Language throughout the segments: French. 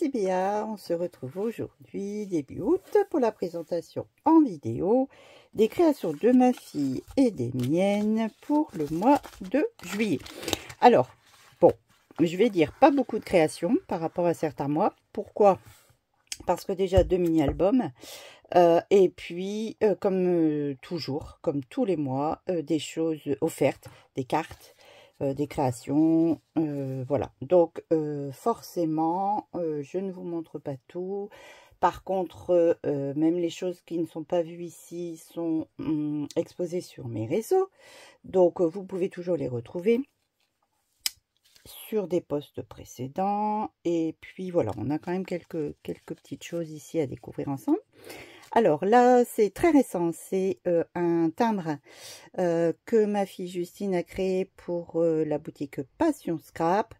c'est Béa, on se retrouve aujourd'hui, début août, pour la présentation en vidéo des créations de ma fille et des miennes pour le mois de juillet. Alors, bon, je vais dire pas beaucoup de créations par rapport à certains mois. Pourquoi? Parce que déjà 2 mini-albums, et puis comme toujours, comme tous les mois, des choses offertes, des cartes, des créations, voilà. Donc forcément, je ne vous montre pas tout. Par contre, même les choses qui ne sont pas vues ici sont exposées sur mes réseaux. Donc vous pouvez toujours les retrouver sur des posts précédents. Et puis voilà, on a quand même quelques petites choses ici à découvrir ensemble. Alors là, c'est très récent, c'est un timbre que ma fille Justine a créé pour la boutique Passion Scrap.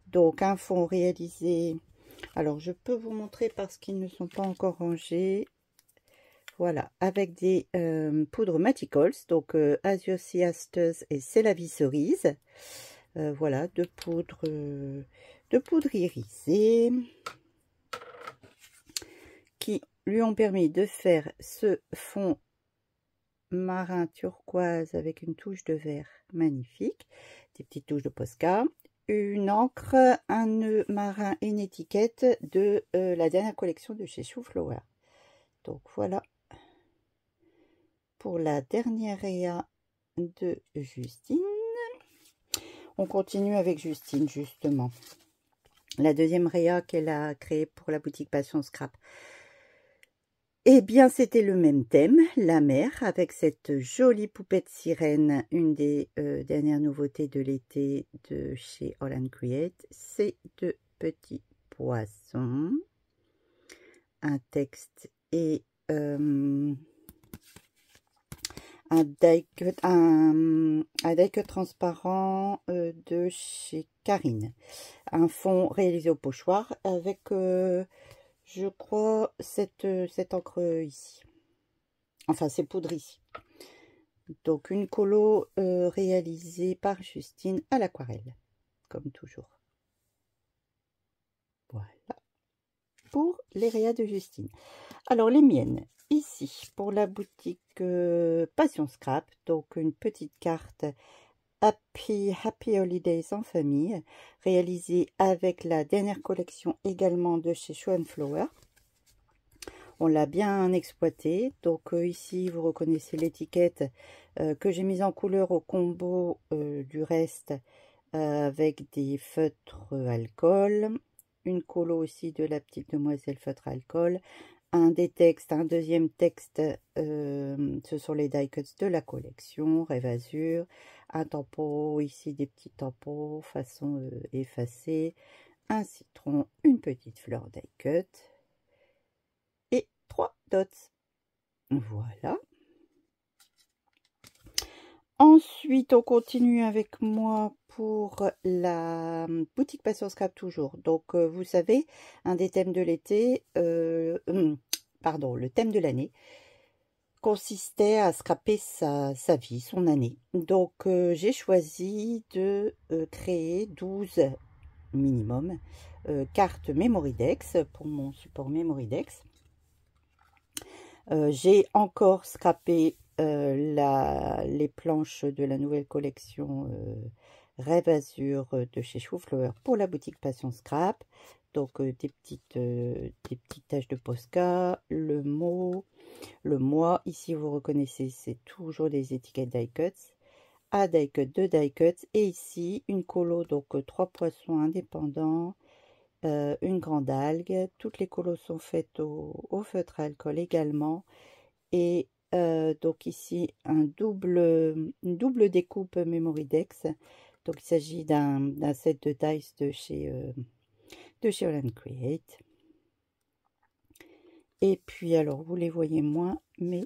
Donc un fond réalisé, alors je peux vous montrer parce qu'ils ne sont pas encore rangés. Voilà, avec des poudres Maticals, donc Asiosiastes et C'est la vie cerise. Voilà, de poudre irisée qui lui ont permis de faire ce fond marin turquoise avec une touche de vert magnifique, des petites touches de Posca, une encre, un nœud marin et une étiquette de la dernière collection de chez Chou Flower. Donc voilà pour la dernière réa de Justine. On continue avec Justine justement. La deuxième réa qu'elle a créée pour la boutique Passion Scrap. Eh bien, c'était le même thème, la mer, avec cette jolie poupette sirène, une des dernières nouveautés de l'été de chez Holland Create. C'est de petits poissons, un texte et un die-cut transparent de chez Karine. Un fond réalisé au pochoir avec... je crois cette encre ici, enfin ces poudres ici. Donc une colo réalisée par Justine à l'aquarelle, comme toujours. Voilà pour les réas de Justine. Alors les miennes, ici pour la boutique Passion Scrap, donc une petite carte Happy Holidays en famille, réalisée avec la dernière collection également de chez Chou Flower. On l'a bien exploité. Donc ici, vous reconnaissez l'étiquette que j'ai mise en couleur au combo du reste avec des feutres alcool. Une colo aussi de la petite demoiselle feutre alcool. Un des textes, un deuxième texte, ce sont les die cuts de la collection, Rêve Azur. Un tampon, ici des petits tampons façon effacée. Un citron, une petite fleur die cut. Et 3 dots. Voilà. Ensuite, on continue avec moi pour la boutique Passion Scrap toujours. Donc, vous savez, un des thèmes de l'été, pardon, le thème de l'année consistait à scraper sa vie, son année. Donc, j'ai choisi de créer 12 minimum cartes Memorydex pour mon support Memorydex. J'ai encore scrappé les planches de la nouvelle collection Rêve Azur de chez Chou Flower pour la boutique Passion Scrap. Donc des petites taches de Posca, le mot, le mois. Ici vous reconnaissez, c'est toujours des étiquettes die cuts. À die cut, 2 die cuts. Et ici une colo, donc 3 poissons indépendants. Une grande algue, toutes les colos sont faites au feutre alcool également, et donc ici une double découpe Memorydex. Donc il s'agit d'un set de dice de chez Holland Create. Et puis alors vous les voyez moins, mais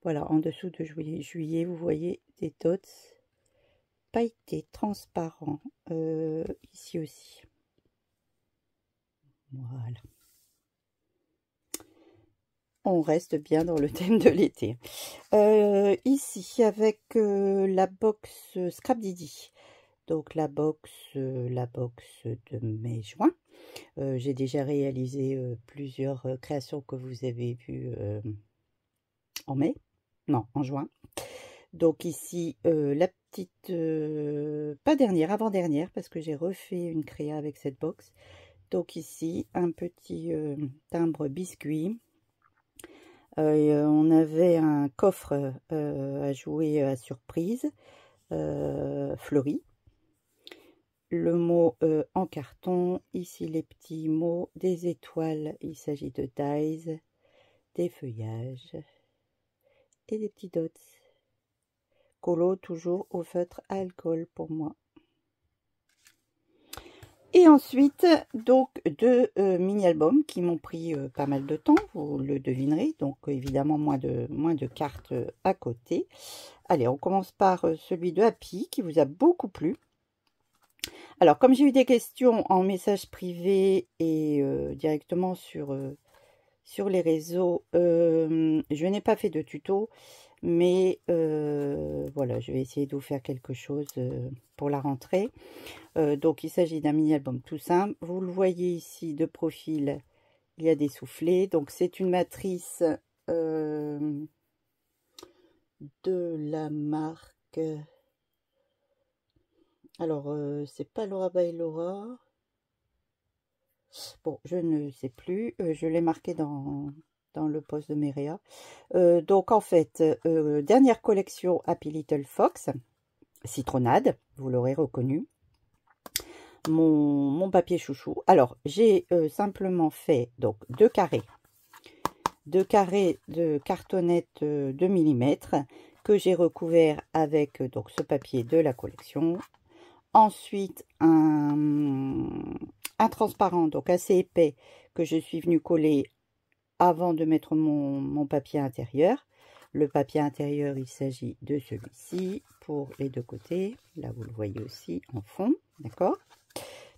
voilà, en dessous de juillet vous voyez des dots pailletés transparents ici aussi. Voilà. On reste bien dans le thème de l'été. Ici, avec la box Scrap Didi Donc la box de mai-juin. J'ai déjà réalisé plusieurs créations que vous avez vues en mai, non, en juin. Donc ici, la petite, pas dernière, avant-dernière, parce que j'ai refait une créa avec cette box. Donc ici, un petit timbre biscuit. On avait un coffre à jouer à surprise, fleuri. Le mot en carton, ici les petits mots, des étoiles, il s'agit de dies, des feuillages et des petits dots. Colo toujours au feutre à alcool pour moi. Et ensuite, donc, deux mini-albums qui m'ont pris pas mal de temps, vous le devinerez. Donc, évidemment, moins de cartes à côté. Allez, on commence par celui de Happy qui vous a beaucoup plu. Alors, comme j'ai eu des questions en message privé et directement sur les réseaux, je n'ai pas fait de tuto. Mais voilà, je vais essayer de vous faire quelque chose pour la rentrée. Donc, il s'agit d'un mini-album tout simple. Vous le voyez ici de profil, il y a des soufflets. Donc, c'est une matrice de la marque... Alors, c'est pas Laura by Laura. Bon, je ne sais plus. Je l'ai marqué dans le post de Merea. Donc, en fait, dernière collection Happy Little Fox, citronnade, vous l'aurez reconnu. Mon papier chouchou. Alors, j'ai simplement fait donc deux carrés de cartonnette 2 mm que j'ai recouvert avec donc ce papier de la collection. Ensuite, un transparent, donc assez épais, que je suis venue coller avant de mettre mon papier intérieur. Le papier intérieur, il s'agit de celui-ci pour les deux côtés. Là, vous le voyez aussi en fond, d'accord?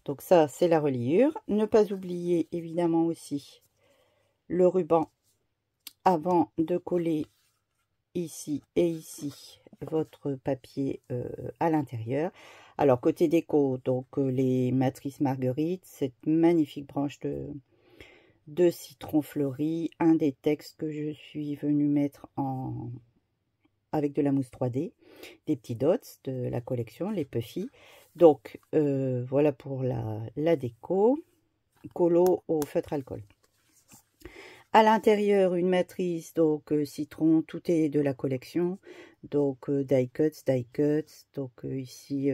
Donc ça, c'est la reliure. Ne pas oublier, évidemment, aussi le ruban avant de coller ici et ici votre papier à l'intérieur. Alors, côté déco, donc les matrices marguerite, cette magnifique branche de citron fleuri, un des textes que je suis venue mettre avec de la mousse 3D, des petits dots de la collection, les Puffy. Donc, voilà pour la déco. Colo au feutre alcool. À l'intérieur, une matrice, donc citron, tout est de la collection. Donc, die cuts. Donc, ici,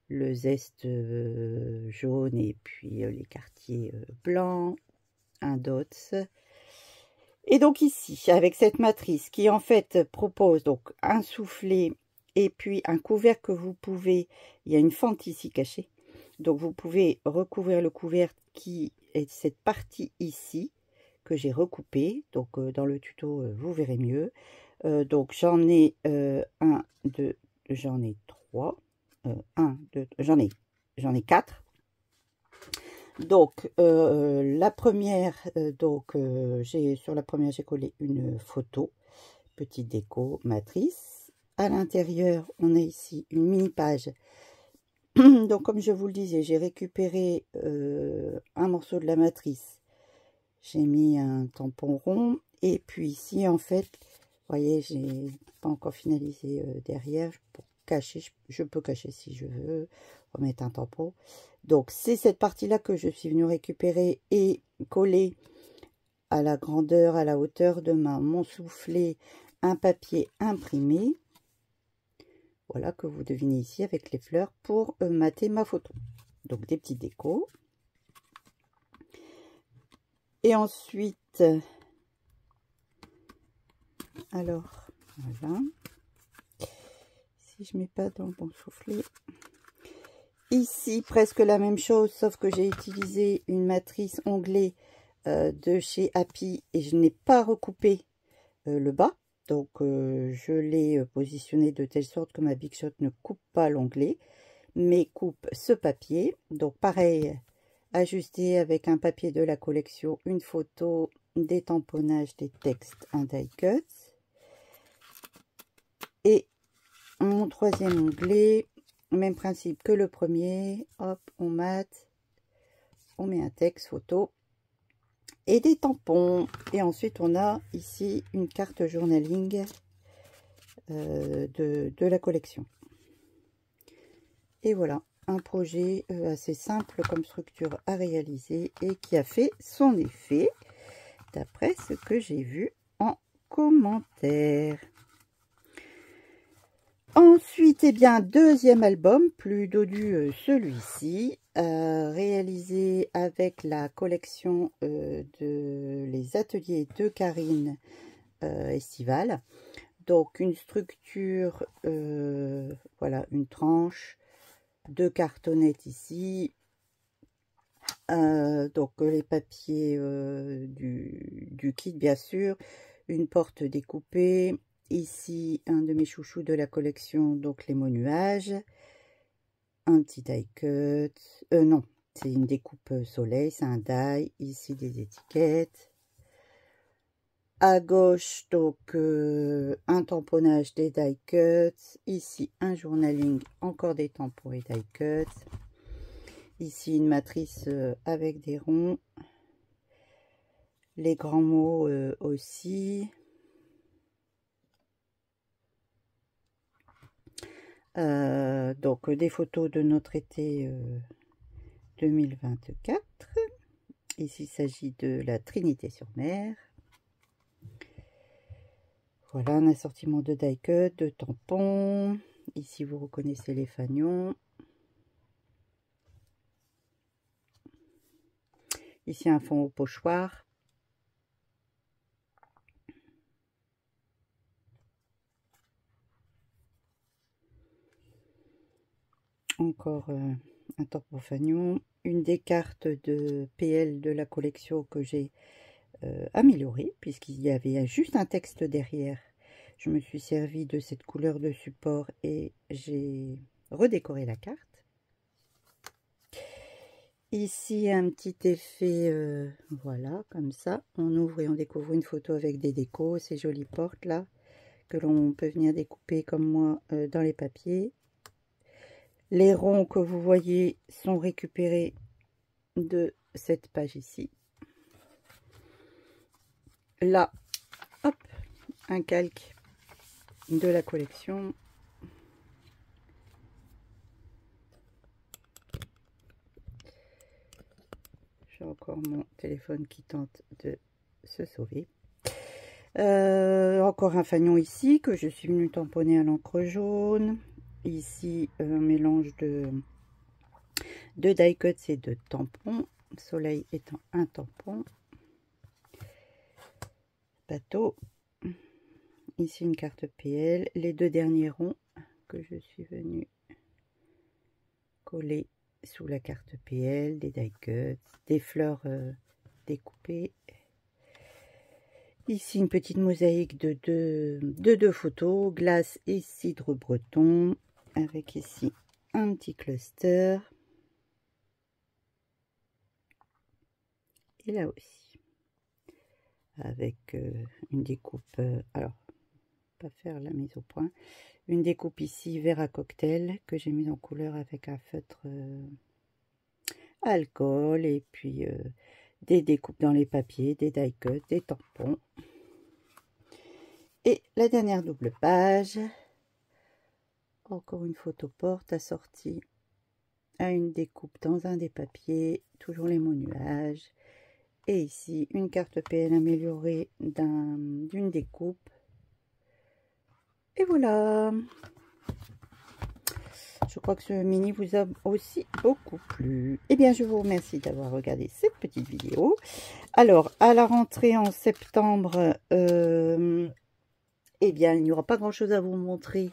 le zeste jaune et puis les quartiers blancs, un dots. Et donc ici, avec cette matrice qui en fait propose donc un soufflet et puis un couvercle que vous pouvez, il y a une fente ici cachée. Donc vous pouvez recouvrir le couvercle qui est cette partie ici que j'ai recoupée. Donc dans le tuto, vous verrez mieux. Donc j'en ai un, deux, j'en ai trois. J'en ai quatre. Donc la première, sur la première j'ai collé une photo, petite déco matrice. À l'intérieur, on a ici une mini page. Donc comme je vous le disais, j'ai récupéré un morceau de la matrice. J'ai mis un tampon rond et puis ici en fait, vous voyez, j'ai pas encore finalisé derrière pour cacher. Je peux cacher si je veux, remettre un tampon. Donc c'est cette partie là que je suis venue récupérer et coller à la grandeur, à la hauteur de mon soufflet, un papier imprimé. Voilà, que vous devinez ici avec les fleurs pour mater ma photo. Donc des petits décos. Et ensuite, alors, voilà. Si je mets pas dans mon soufflet. Ici, presque la même chose, sauf que j'ai utilisé une matrice onglée de chez Happy et je n'ai pas recoupé le bas. Donc, je l'ai positionné de telle sorte que ma Big Shot ne coupe pas l'onglet, mais coupe ce papier. Donc, pareil, ajusté avec un papier de la collection, une photo, des tamponnages, des textes, un die cut. Et mon troisième onglet, Même principe que le premier. Hop, on mate. On met un texte photo. Et des tampons. Et ensuite, on a ici une carte journaling de la collection. Et voilà, un projet assez simple comme structure à réaliser et qui a fait son effet, d'après ce que j'ai vu en commentaire. Ensuite, eh bien, deuxième album, plus dodu celui-ci, réalisé avec la collection de les ateliers de Karine estivale. Donc, une structure, voilà, une tranche, deux cartonnettes ici. Donc, les papiers du kit, bien sûr. Une porte découpée. Ici, un de mes chouchous de la collection, donc les mots nuages. Un petit die cut. Non, c'est une découpe soleil, c'est un die. Ici, des étiquettes. À gauche, donc, un tamponnage des die cuts. Ici, un journaling, encore des tampons et die cuts. Ici, une matrice avec des ronds. Les grands mots aussi. Donc, des photos de notre été 2024. Ici, il s'agit de la Trinité-sur-Mer. Voilà, un assortiment de die cut, de tampons. Ici, vous reconnaissez les fanions. Ici, un fond au pochoir. Encore un tampon fanion. Une des cartes de PL de la collection que j'ai améliorée, puisqu'il y avait juste un texte derrière. Je me suis servi de cette couleur de support et j'ai redécoré la carte. Ici, un petit effet, voilà, comme ça. On ouvre et on découvre une photo avec des décos, ces jolies portes là, que l'on peut venir découper comme moi dans les papiers. Les ronds que vous voyez sont récupérés de cette page ici. Là, hop, un calque de la collection. J'ai encore mon téléphone qui tente de se sauver. Encore un fanion ici que je suis venue tamponner à l'encre jaune. Ici, un mélange de die cuts et de tampons. Soleil étant un tampon. Bateau. Ici, une carte PL. Les deux derniers ronds que je suis venue coller sous la carte PL. Des die cuts, des fleurs découpées. Ici, une petite mosaïque de deux photos, glace et cidre breton, avec ici un petit cluster. Et là aussi, avec une découpe, alors, pas faire la mise au point, une découpe ici verre à cocktail que j'ai mis en couleur avec un feutre alcool, et puis des découpes dans les papiers, des die cuts, des tampons. Et la dernière double page, encore une photo porte assortie à une découpe dans un des papiers, toujours les mots nuages. Et ici, une carte PN améliorée d'une découpe. Et voilà. Je crois que ce mini vous a aussi beaucoup plu. Eh bien, je vous remercie d'avoir regardé cette petite vidéo. Alors, à la rentrée en septembre, eh bien, il n'y aura pas grand-chose à vous montrer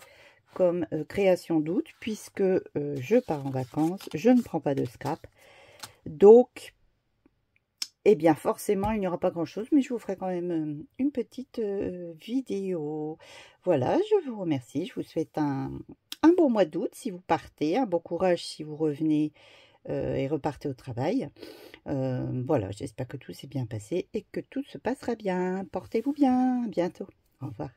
comme création d'août, puisque je pars en vacances, je ne prends pas de scrap. Donc, eh bien, forcément, il n'y aura pas grand-chose, mais je vous ferai quand même une petite vidéo. Voilà, je vous remercie. Je vous souhaite un bon mois d'août si vous partez, un bon courage si vous revenez et repartez au travail. Voilà, j'espère que tout s'est bien passé et que tout se passera bien. Portez-vous bien. À bientôt. Au revoir.